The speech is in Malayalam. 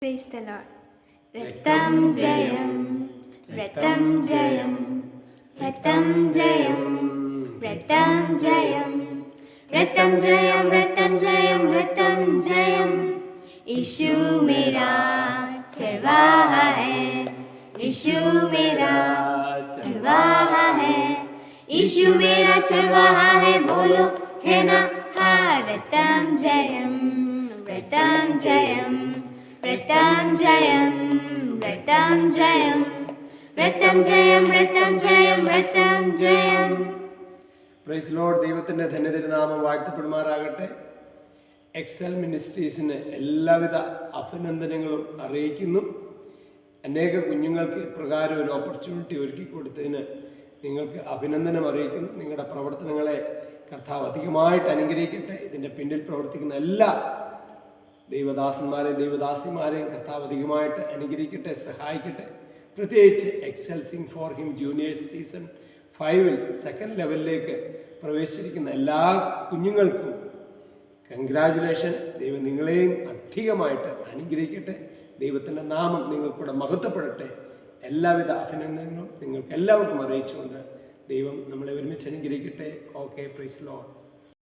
Praise the Lord. Ratam Jayam, Ratam Jayam, Ratam Jayam, Ratam Jayam, Ratam Jayam, Ratam Jayam, Ratam Jayam. यीशु मेरा चरवाहा है, यीशु मेरा चरवाहा है, यीशु मेरा चरवाहा है, बोलो है ना हा। रतम जयम, रतम जयम, रतम जयम, रतम जयम, रतम जयम, रतम जयम, रतम जयम. Praise lord. ദൈവത്തിൻ്റെ ധന്യതിരുനാമം വാഴ്ത്തപ്പെടുമാറാകട്ടെ. എക്സൽ മിനിസ്ട്രീസിന് എല്ലാവിധ അഭിനന്ദനങ്ങളും അറിയിക്കുന്നു. അനേക കുഞ്ഞുങ്ങൾക്ക് ഇപ്രകാരം ഒരു ഓപ്പർച്യൂണിറ്റി ഒരുക്കി കൊടുത്തതിന് നിങ്ങൾക്ക് അഭിനന്ദനം അറിയിക്കുന്നു. നിങ്ങളുടെ പ്രവർത്തനങ്ങളെ കർത്താവ് അധികമായിട്ട് അനുഗ്രഹിക്കട്ടെ. ഇതിൻ്റെ പിന്നിൽ പ്രവർത്തിക്കുന്ന എല്ലാ ദൈവദാസന്മാരെയും ദൈവദാസിമാരെയും കർത്താവ് അധികമായിട്ട് അനുഗ്രഹിക്കട്ടെ, സഹായിക്കട്ടെ. പ്രത്യേകിച്ച് Excel Sing for Him Juniors season 5 second ലെവലിലേക്ക് പ്രവേശിച്ചിരിക്കുന്ന എല്ലാ കുഞ്ഞുങ്ങൾക്കും കൺഗ്രാജുലേഷൻ. ദൈവം നിങ്ങളെയും അധികമായിട്ട് അനുഗ്രഹിക്കട്ടെ. ദൈവത്തിൻ്റെ നാമം നിങ്ങൾക്കൂടെ മഹത്വപ്പെടട്ടെ. എല്ലാവിധ അഭിനന്ദനങ്ങളും നിങ്ങൾക്ക് എല്ലാവർക്കും അറിയിച്ചുകൊണ്ട് ദൈവം നമ്മളെ ഒരുമിച്ച് അനുഗ്രഹിക്കട്ടെ. Okay, praise Lord.